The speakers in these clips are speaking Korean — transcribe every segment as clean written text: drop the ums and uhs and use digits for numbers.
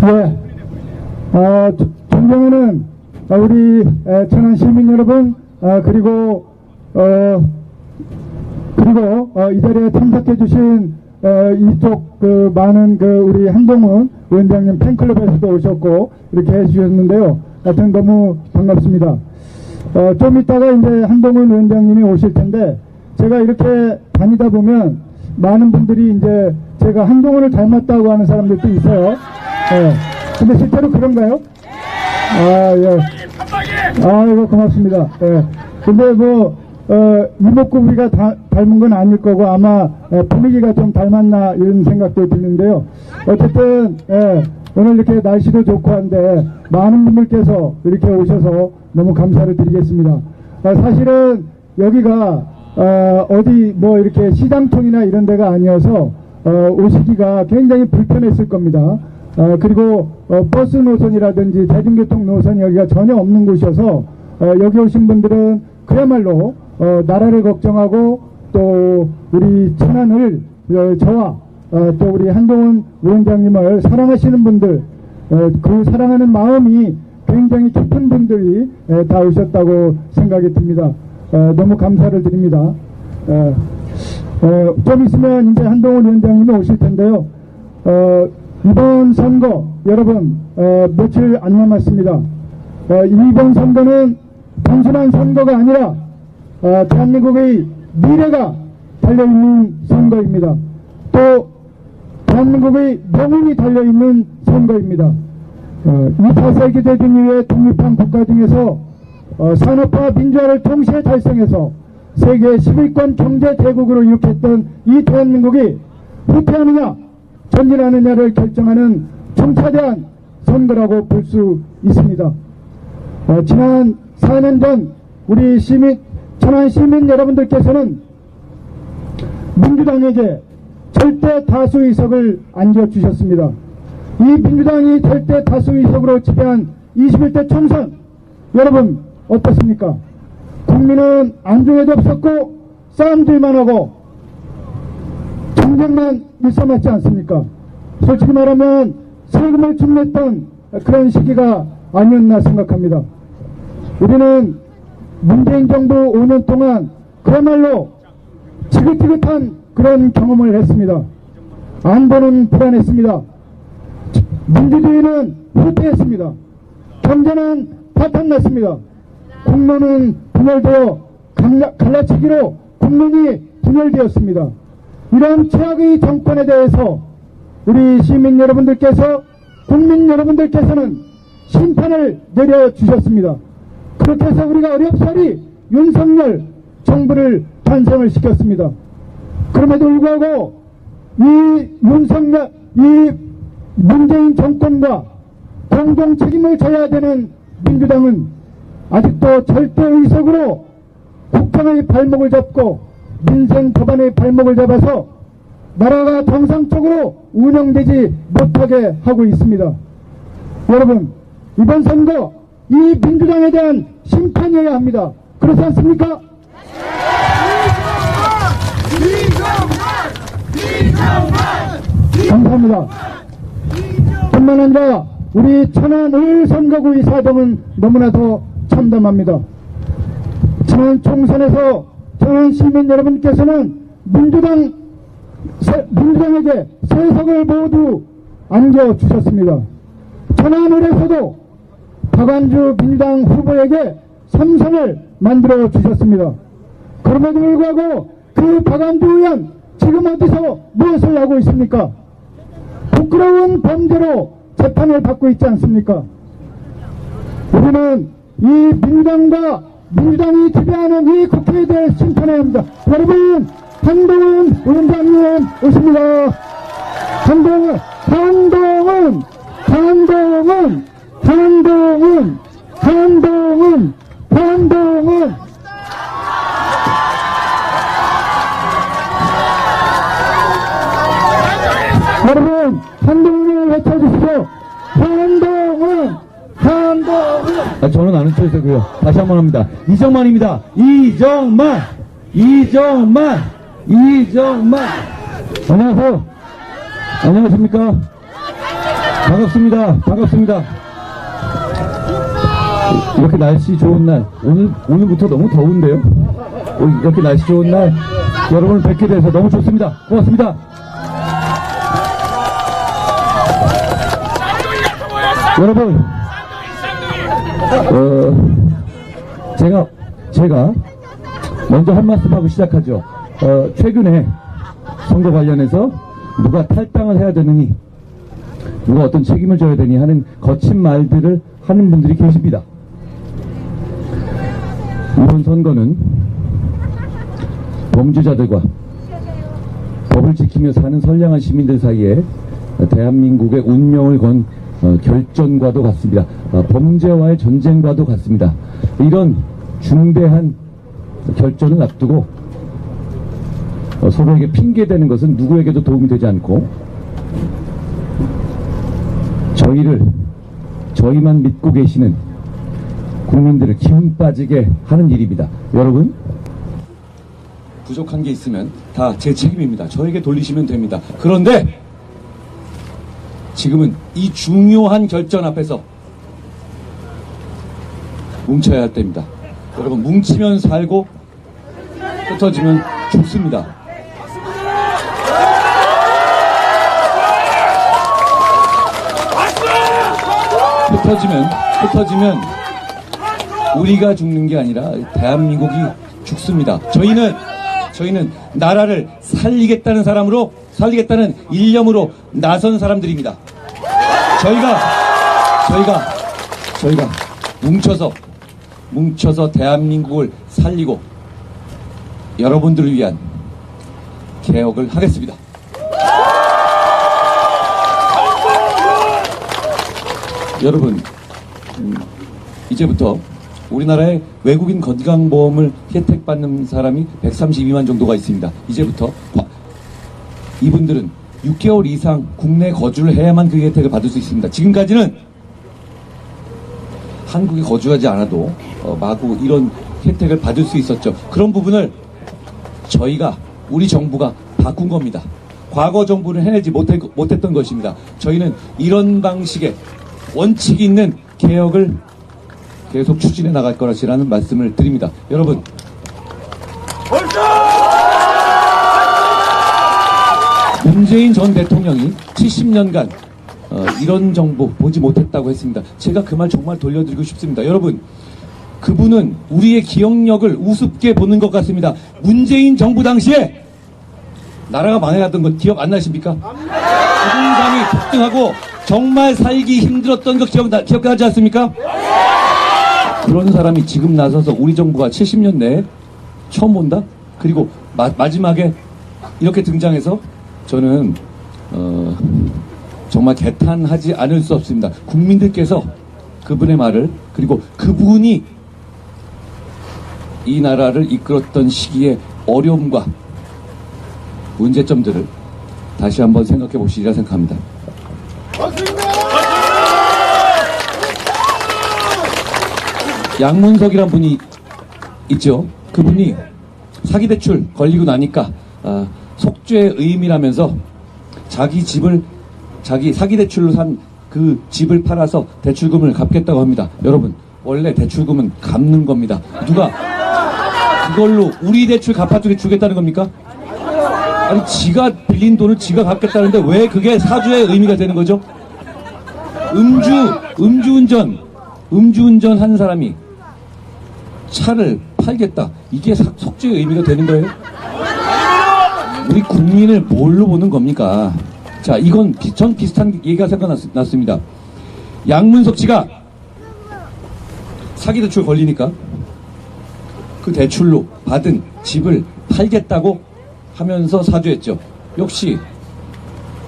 네, 존경하는 우리 천안 시민 여러분, 그리고 이 자리에 참석해 주신 이쪽 많은 우리 한동훈 위원장님 팬클럽에서도 오셨고 이렇게 해주셨는데요. 하여튼 너무 반갑습니다. 좀 이따가 이제 한동훈 위원장님이 오실 텐데, 제가 이렇게 다니다 보면 많은 분들이 이제 제가 한동훈을 닮았다고 하는 사람들도 있어요. 근데 실제로 그런가요? 예. 이거 고맙습니다. 예. 근데 이목구비가 닮은 건 아닐 거고, 아마 분위기가 좀 닮았나 이런 생각도 드는데요. 어쨌든 오늘 이렇게 날씨도 좋고 한데 많은 분들께서 이렇게 오셔서 너무 감사를 드리겠습니다. 사실은 여기가 어디 이렇게 시장통이나 이런 데가 아니어서 오시기가 굉장히 불편했을 겁니다. 그리고 버스 노선이라든지 대중교통 노선이 여기가 전혀 없는 곳이어서 여기 오신 분들은 그야말로 나라를 걱정하고 또 우리 천안을 저와 또 우리 한동훈 위원장님을 사랑하시는 분들, 그 사랑하는 마음이 굉장히 깊은 분들이 다 오셨다고 생각이 듭니다. 너무 감사를 드립니다. 좀 있으면 이제 한동훈 위원장님이 오실 텐데요. 이번 선거 여러분 며칠 안 남았습니다. 이번 선거는 단순한 선거가 아니라 대한민국의 미래가 달려있는 선거입니다. 또 대한민국의 명운이 달려있는 선거입니다. 2차 세계대전 이후에 독립한 국가 중에서 산업화 민주화를 동시에 달성해서 세계 10위권 경제대국으로 일으켰던 이 대한민국이 후퇴하느냐 전진하느냐를 결정하는 중차대한 선거라고 볼 수 있습니다. 지난 4년 전 우리 천안 시민 여러분들께서는 민주당에게 절대 다수 의석을 안겨주셨습니다. 이 민주당이 절대 다수 의석으로 지배한 21대 총선, 여러분 어떻습니까? 국민은 안중에도 없었고 싸움질만 하고 전쟁만 일삼았지 않습니까? 솔직히 말하면 세금을 축냈던 그런 시기가 아니었나 생각합니다. 우리는 문재인 정부 5년 동안 그야말로 지긋지긋한 그런 경험을 했습니다. 안보는 불안했습니다. 민주주의는 후퇴했습니다. 경제는 바탕났습니다. 국론은 분열되어 갈라치기로 국론이 분열되었습니다. 이런 최악의 정권에 대해서 우리 시민 여러분들께서, 국민 여러분들께서는 심판을 내려주셨습니다. 그렇게 해서 우리가 어렵사리 윤석열 정부를 탄생을 시켰습니다. 그럼에도 불구하고 이 문재인 정권과 공동 책임을 져야 되는 민주당은 아직도 절대 의석으로 국정의 발목을 잡고 민생 법안의 발목을 잡아서 나라가 정상적으로 운영되지 못하게 하고 있습니다. 여러분, 이번 선거 이 민주당에 대한 심판이어야 합니다. 그렇지 않습니까? 감사합니다. 뿐만 아니라 우리 천안 을선거구의 사정은 너무나도 참담합니다. 지난 총선에서 천안 시민 여러분께서는 민주당에게 세석을 모두 안겨주셨습니다. 천안을에서도 박완주 민주당 후보에게 3선을 만들어 주셨습니다. 그럼에도 불구하고 그 박완주 의원 지금 어디서 무엇을 하고 있습니까? 부끄러운 범죄로 재판을 받고 있지 않습니까? 우리는 이 민주당과 민주당이 지배하는 이 국회에 대해 심판해야 합니다. 여러분, 한동훈 위원장님 오십니다. 한동훈 여러분, 한동훈을 외쳐주십시오. 한동훈. 저는 아는 척이고요. 다시 한번 합니다. 이정만입니다. 이정만. 안녕하세요. 안녕하십니까? 반갑습니다. 반갑습니다. 이렇게 날씨 좋은 날, 오늘부터 너무 더운데요? 이렇게 날씨 좋은 날, 여러분을 뵙게 돼서 너무 좋습니다. 고맙습니다. 여러분, 제가 먼저 한 말씀 하고 시작하죠. 최근에 선거 관련해서 누가 탈당을 해야 되느니, 누가 어떤 책임을 져야 되니 하는 거친 말들을 하는 분들이 계십니다. 이번 선거는 범죄자들과 법을 지키며 사는 선량한 시민들 사이에 대한민국의 운명을 건 결전과도 같습니다. 범죄와의 전쟁과도 같습니다. 이런 중대한 결전을 앞두고 서로에게 핑계대는 것은 누구에게도 도움이 되지 않고 저희만 믿고 계시는 국민들을 기운 빠지게 하는 일입니다. 여러분, 부족한 게 있으면 다 제 책임입니다. 저에게 돌리시면 됩니다. 그런데 지금은 이 중요한 결전 앞에서 뭉쳐야 할 때입니다. 여러분, 뭉치면 살고 흩어지면 죽습니다. 흩어지면 우리가 죽는 게 아니라 대한민국이 죽습니다. 저희는 나라를 살리겠다는 일념으로 나선 사람들입니다. 저희가 뭉쳐서 대한민국을 살리고 여러분들을 위한 개혁을 하겠습니다. 여러분, 이제부터 우리나라에 외국인 건강보험을 혜택받는 사람이 132만 정도가 있습니다. 이제부터 이분들은 6개월 이상 국내 거주를 해야만 그 혜택을 받을 수 있습니다. 지금까지는 한국에 거주하지 않아도 마구 이런 혜택을 받을 수 있었죠. 그런 부분을 우리 정부가 바꾼 겁니다. 과거 정부는 해내지 못했던 것입니다. 저희는 이런 방식의 원칙이 있는 개혁을 계속 추진해 나갈 거라는 말씀을 드립니다. 여러분, 문재인 전 대통령이 70년간 이런 정부 보지 못했다고 했습니다. 제가 그 말 정말 돌려드리고 싶습니다. 여러분, 그분은 우리의 기억력을 우습게 보는 것 같습니다. 문재인 정부 당시에 나라가 망해갔던 것 기억 안 나십니까? 부동산이 폭등하고 정말 살기 힘들었던 거 기억나지 않습니까? 그런 사람이 지금 나서서 우리 정부가 70년 내에 처음 본다? 그리고 마지막에 이렇게 등장해서 저는 정말 개탄하지 않을 수 없습니다. 국민들께서 그분의 말을, 그리고 그분이 이 나라를 이끌었던 시기의 어려움과 문제점들을 다시 한번 생각해 보시리라 생각합니다. 양문석이란 분이 있죠. 그분이 사기대출 걸리고 나니까 속죄의 의미라면서 자기 사기대출로 산 그 집을 팔아서 대출금을 갚겠다고 합니다. 여러분, 원래 대출금은 갚는 겁니다. 누가 그걸로 우리 대출 갚아주겠다는 겁니까? 아니, 지가 빌린 돈을 지가 갚겠다는데 왜 그게 사주의 의미가 되는 거죠? 음주운전 한 사람이 차를 팔겠다, 이게 속죄의 의미가 되는 거예요? 우리 국민을 뭘로 보는 겁니까? 자, 이건 전 비슷한 얘기가 생각났습니다. 양문석 씨가 사기대출 걸리니까 그 대출로 받은 집을 팔겠다고 하면서 사죄했죠. 역시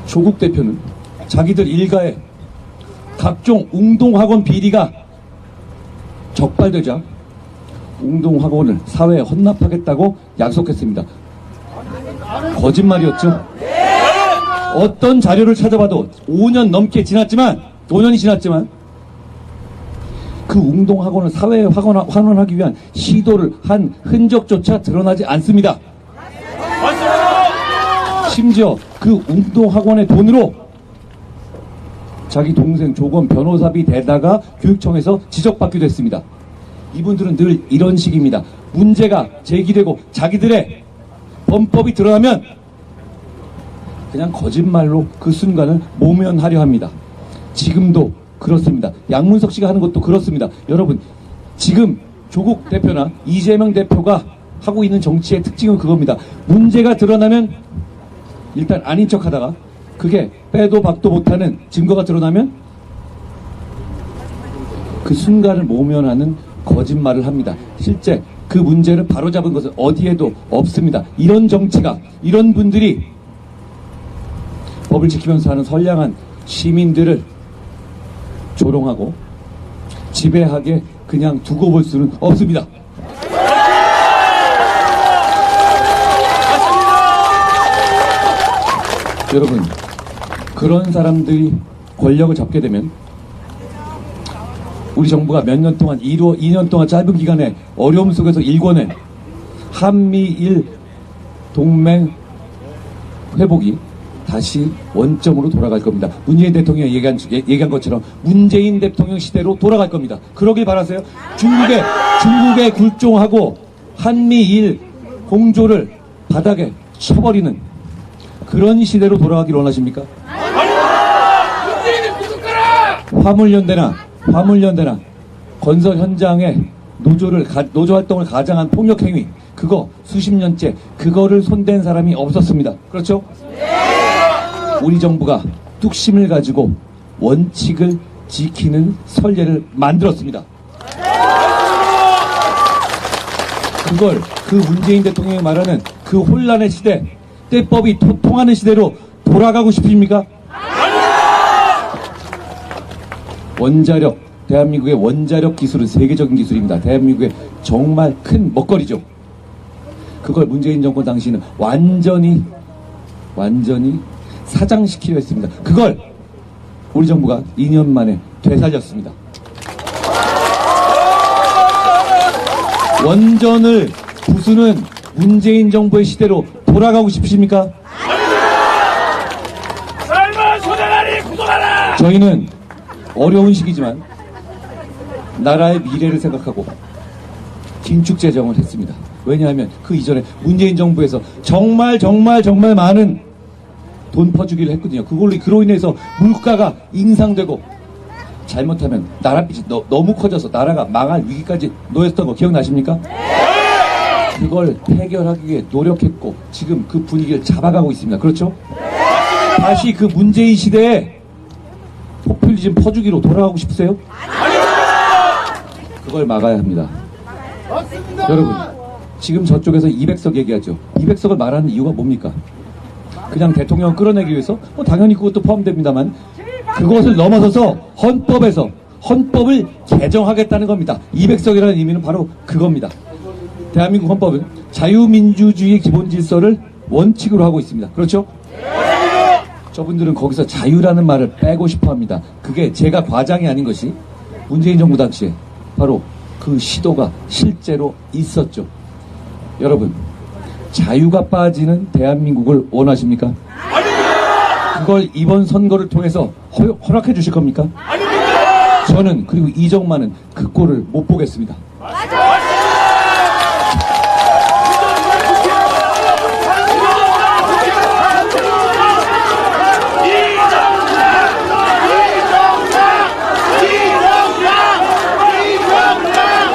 조국 대표는 자기들 일가에 각종 웅동학원 비리가 적발되자 웅동학원을 사회에 헌납하겠다고 약속했습니다. 거짓말이었죠. 어떤 자료를 찾아봐도 5년이 지났지만 그 웅동학원을 사회에 환원하기 위한 시도를 한 흔적조차 드러나지 않습니다. 심지어 그 웅동학원의 돈으로 자기 동생 조건 변호사비 대다가 교육청에서 지적받기도 했습니다. 이분들은 늘 이런 식입니다. 문제가 제기되고 자기들의 범법이 드러나면 그냥 거짓말로 그 순간을 모면하려 합니다. 지금도 그렇습니다. 양문석 씨가 하는 것도 그렇습니다. 여러분, 지금 조국 대표나 이재명 대표가 하고 있는 정치의 특징은 그겁니다. 문제가 드러나면 일단 아닌 척 하다가 그게 빼도 박도 못하는 증거가 드러나면 그 순간을 모면하는 거짓말을 합니다. 실제 그 문제를 바로잡은 것은 어디에도 없습니다. 이런 정치가, 이런 분들이 법을 지키면서 하는 선량한 시민들을 조롱하고 지배하게 그냥 두고 볼 수는 없습니다. 여러분, 그런 사람들이 권력을 잡게 되면 우리 정부가 몇 년 동안 2년 동안 짧은 기간에 어려움 속에서 일궈낸 한미일 동맹 회복이 다시 원점으로 돌아갈 겁니다. 문재인 대통령이 얘기한 것처럼 문재인 대통령 시대로 돌아갈 겁니다. 그러길 바라세요. 중국에 굴종하고 한미일 공조를 바닥에 쳐버리는 그런 시대로 돌아가길 원하십니까? 화물연대나 건설 현장에 노조 활동을 가장한 폭력 행위, 그거 수십 년째 그거를 손댄 사람이 없었습니다. 그렇죠? 우리 정부가 뚝심을 가지고 원칙을 지키는 선례를 만들었습니다. 그걸 그 문재인 대통령이 말하는 그 혼란의 시대, 때법이 통하는 시대로 돌아가고 싶으십니까? 원자력, 대한민국의 원자력 기술은 세계적인 기술입니다. 대한민국의 정말 큰 먹거리죠. 그걸 문재인 정권 당시는 완전히 사장시키려 했습니다. 그걸 우리 정부가 2년 만에 되살렸습니다. 원전을 부수는 문재인 정부의 시대로 돌아가고 싶으십니까? 삶아 소장하리 구속하라! 저희는 어려운 시기지만 나라의 미래를 생각하고 긴축 재정을 했습니다. 왜냐하면 그 이전에 문재인 정부에서 정말 많은 돈 퍼주기를 했거든요. 그로 인해서 물가가 인상되고 잘못하면 나라빚이 너무 커져서 나라가 망할 위기까지 놓였던 거 기억나십니까? 그걸 해결하기 위해 노력했고 지금 그 분위기를 잡아가고 있습니다. 그렇죠? 다시 그 문재인 시대에 포퓰리즘 퍼주기로 돌아가고 싶으세요? 그걸 막아야 합니다. 여러분, 지금 저쪽에서 200석 얘기하죠. 200석을 말하는 이유가 뭡니까? 그냥 대통령 끌어내기 위해서? 당연히 그것도 포함됩니다만 그것을 넘어서서 헌법을 개정하겠다는 겁니다. 200석이라는 의미는 바로 그겁니다. 대한민국 헌법은 자유민주주의 기본질서를 원칙으로 하고 있습니다. 그렇죠? 저분들은 거기서 자유라는 말을 빼고 싶어 합니다. 그게 제가 과장이 아닌 것이 문재인 정부 당시에 바로 그 시도가 실제로 있었죠. 여러분, 자유가 빠지는 대한민국을 원하십니까? 그걸 이번 선거를 통해서 허락해 주실 겁니까? 저는 그리고 이정만은 그 꼴을 못 보겠습니다.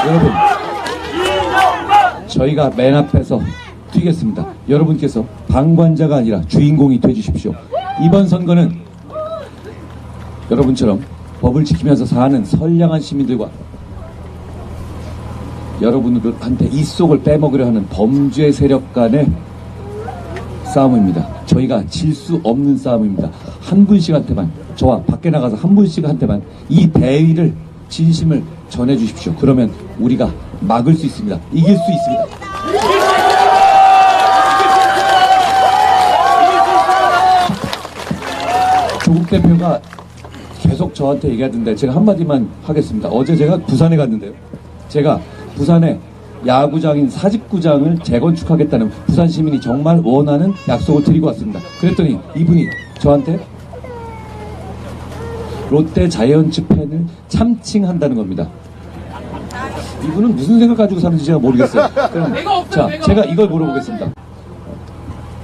여러분, 저희가 맨 앞에서 뛰겠습니다. 여러분께서 방관자가 아니라 주인공이 되주십시오. 이번 선거는 여러분처럼 법을 지키면서 사는 선량한 시민들과 여러분들한테 입속을 빼먹으려 하는 범죄 세력 간의 싸움입니다. 저희가 질 수 없는 싸움입니다. 한 분씩한테만, 저와 밖에 나가서 한 분씩한테만 이 대의를, 진심을 전해주십시오. 그러면 우리가 막을 수 있습니다. 이길 수 있습니다. 조국 대표가 계속 저한테 얘기하던데 제가 한마디만 하겠습니다. 어제 제가 부산에 갔는데요. 제가 부산에 야구장인 사직구장을 재건축하겠다는 부산 시민이 정말 원하는 약속을 드리고 왔습니다. 그랬더니 이분이 저한테 롯데 자이언츠 팬을 참칭한다는 겁니다. 이분은 무슨 생각 가지고 사는지 제가 모르겠어요. 그럼, 자, 제가 이걸 물어보겠습니다.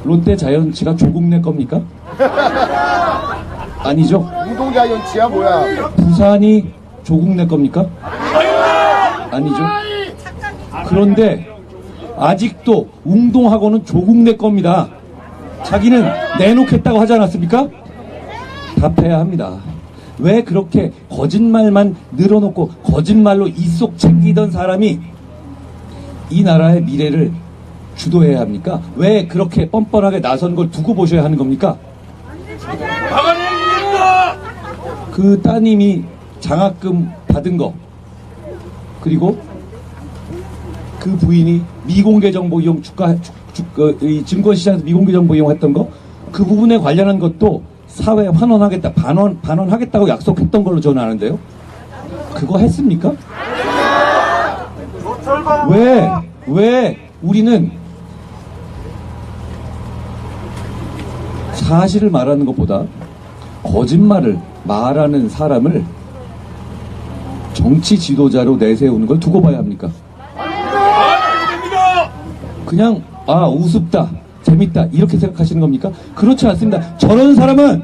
롯데 자이언츠가 조국 내 겁니까? 아니죠? 우동 자이언츠야 뭐야? 부산이 조국 내 겁니까? 아니죠? 그런데 아직도 웅동하고는 조국 내 겁니다. 자기는 내놓겠다고 하지 않았습니까? 답해야 합니다. 왜 그렇게 거짓말만 늘어놓고 거짓말로 이속 챙기던 사람이 이 나라의 미래를 주도해야 합니까? 왜 그렇게 뻔뻔하게 나선 걸 두고 보셔야 하는 겁니까? 그 따님이 장학금 받은 거, 그리고 그 부인이 미공개 정보 이용 이 증권시장에서 미공개 정보 이용했던 거, 그 부분에 관련한 것도 사회에 환원하겠다, 반원하겠다고 약속했던 걸로 저는 아는데요. 그거 했습니까? 왜 우리는 사실을 말하는 것보다 거짓말을 말하는 사람을 정치 지도자로 내세우는 걸 두고 봐야 합니까? 그냥 우습다, 재밌다 이렇게 생각하시는 겁니까? 그렇지 않습니다. 저런 사람은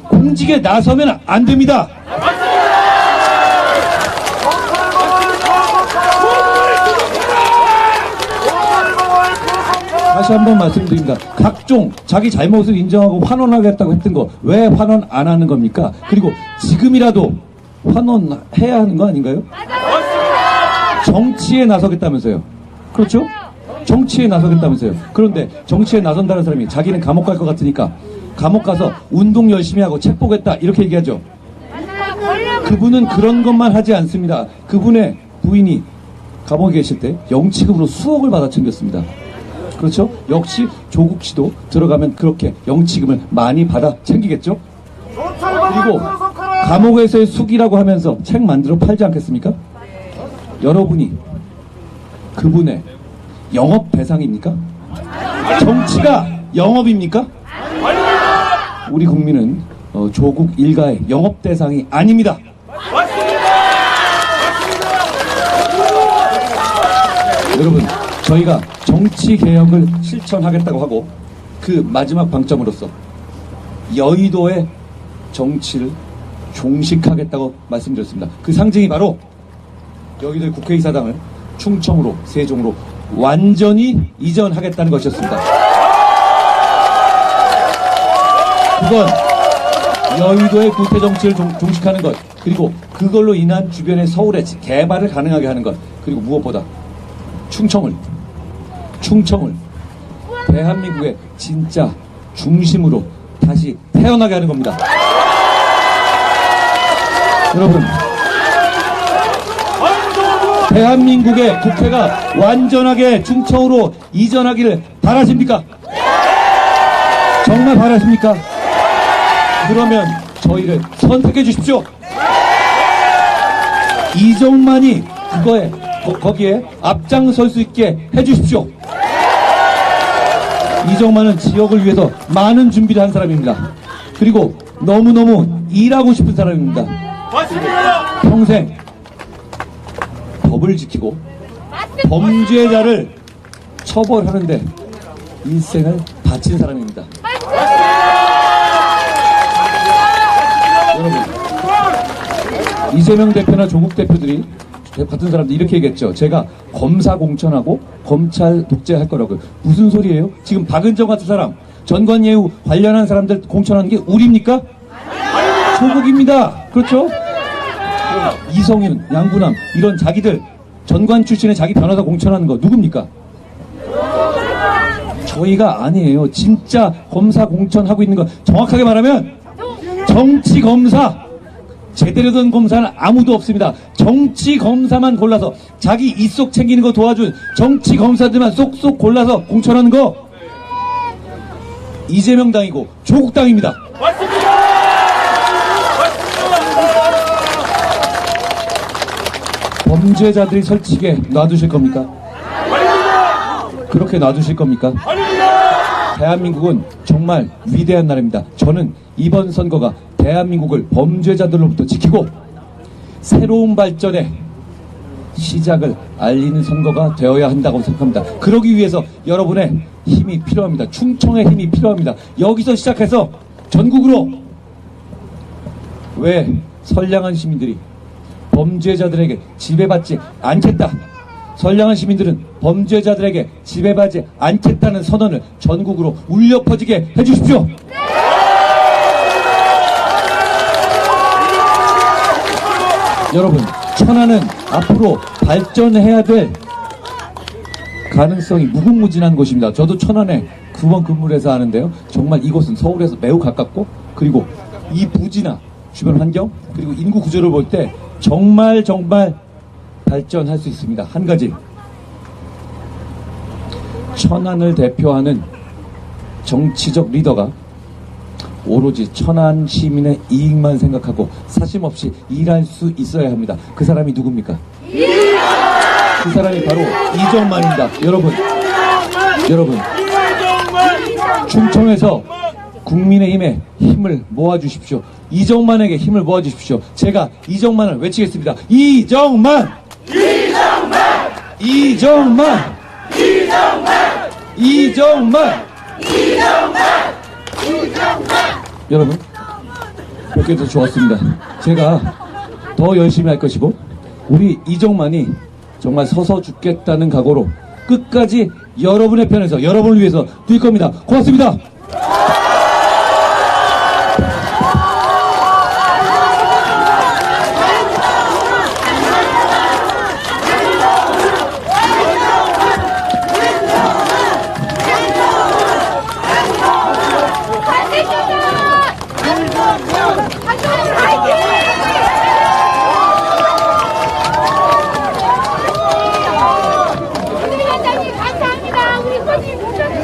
공직에 나서면 안 됩니다. 다시 한번 말씀드립니다. 각종 자기 잘못을 인정하고 환원하겠다고 했던 거 왜 환원 안 하는 겁니까? 그리고 지금이라도 환원해야 하는 거 아닌가요? 정치에 나서겠다면서요. 그렇죠? 정치에 나서겠다면서요. 그런데 정치에 나선다는 사람이 자기는 감옥 갈 것 같으니까 감옥 가서 운동 열심히 하고 책 보겠다 이렇게 얘기하죠. 그분은 그런 것만 하지 않습니다. 그분의 부인이 감옥에 계실 때 영치금으로 수억을 받아 챙겼습니다. 그렇죠? 역시 조국 씨도 들어가면 그렇게 영치금을 많이 받아 챙기겠죠? 그리고 감옥에서의 숙이라고 하면서 책 만들어 팔지 않겠습니까? 여러분이 그분의 영업 대상입니까? 정치가 영업입니까? 우리 국민은 조국 일가의 영업 대상이 아닙니다. 여러분, 저희가 정치 개혁을 실천하겠다고 하고 그 마지막 방점으로서 여의도의 정치를 종식하겠다고 말씀드렸습니다. 그 상징이 바로 여의도의 국회의사당을 충청으로, 세종으로 완전히 이전하겠다는 것이었습니다. 그건 여의도의 구태 정치를 종식하는 것, 그리고 그걸로 인한 주변의 서울의 개발을 가능하게 하는 것, 그리고 무엇보다 충청을 대한민국의 진짜 중심으로 다시 태어나게 하는 겁니다. 여러분, 대한민국의 국회가 완전하게 충청으로 이전하기를 바라십니까? 정말 바라십니까? 그러면 저희를 선택해 주십시오. 이정만이 거기에 앞장설 수 있게 해 주십시오. 이정만은 지역을 위해서 많은 준비를 한 사람입니다. 그리고 너무너무 일하고 싶은 사람입니다. 평생 법을 지키고 범죄자를 처벌하는데 일생을 바친 사람입니다. 여러분, 이재명 대표나 조국 대표들이 같은 사람들 이렇게 얘기했죠. 제가 검사 공천하고 검찰 독재할 거라고요. 무슨 소리예요? 지금 박은정 같은 사람, 전관예우 관련한 사람들 공천하는 게 우리입니까? 조국입니다. 그렇죠? 이성윤, 양부남 이런 자기들 전관 출신의 자기 변호사 공천하는 거 누굽니까? 저희가 아니에요. 진짜 검사 공천하고 있는 거 정확하게 말하면 정치 검사, 제대로 된 검사는 아무도 없습니다. 정치 검사만 골라서 자기 이속 챙기는 거 도와준 정치 검사들만 쏙쏙 골라서 공천하는 거 이재명 당이고 조국 당입니다. 범죄자들이 설치게 놔두실 겁니까? 그렇게 놔두실 겁니까? 대한민국은 정말 위대한 나라입니다. 저는 이번 선거가 대한민국을 범죄자들로부터 지키고 새로운 발전의 시작을 알리는 선거가 되어야 한다고 생각합니다. 그러기 위해서 여러분의 힘이 필요합니다. 충청의 힘이 필요합니다. 여기서 시작해서 전국으로. 왜 선량한 시민들이 범죄자들에게 지배받지 않겠다. 선량한 시민들은 범죄자들에게 지배받지 않겠다는 선언을 전국으로 울려 퍼지게 해주십시오. 여러분, 천안은 앞으로 발전해야 될 가능성이 무궁무진한 곳입니다. 저도 천안에 9번 근무를 해서 하는데요. 정말 이곳은 서울에서 매우 가깝고, 그리고 이 부지나 주변 환경, 그리고 인구 구조를 볼 때 정말 발전할 수 있습니다. 한 가지, 천안을 대표하는 정치적 리더가 오로지 천안 시민의 이익만 생각하고 사심없이 일할 수 있어야 합니다. 그 사람이 누굽니까? 그 사람이 바로 이정만입니다. 여러분, 충청에서 국민의힘에 힘을 모아주십시오. 이정만에게 힘을 모아주십시오. 제가 이정만을 외치겠습니다. 이정만! 여러분, 뵙게 돼서 좋았습니다. 제가 더 열심히 할 것이고, 우리 이정만이 정말 서서 죽겠다는 각오로 끝까지 여러분의 편에서, 여러분을 위해서 뛸 겁니다. 고맙습니다.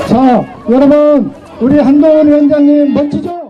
자, 여러분, 우리 한동훈 위원장님 멋지죠?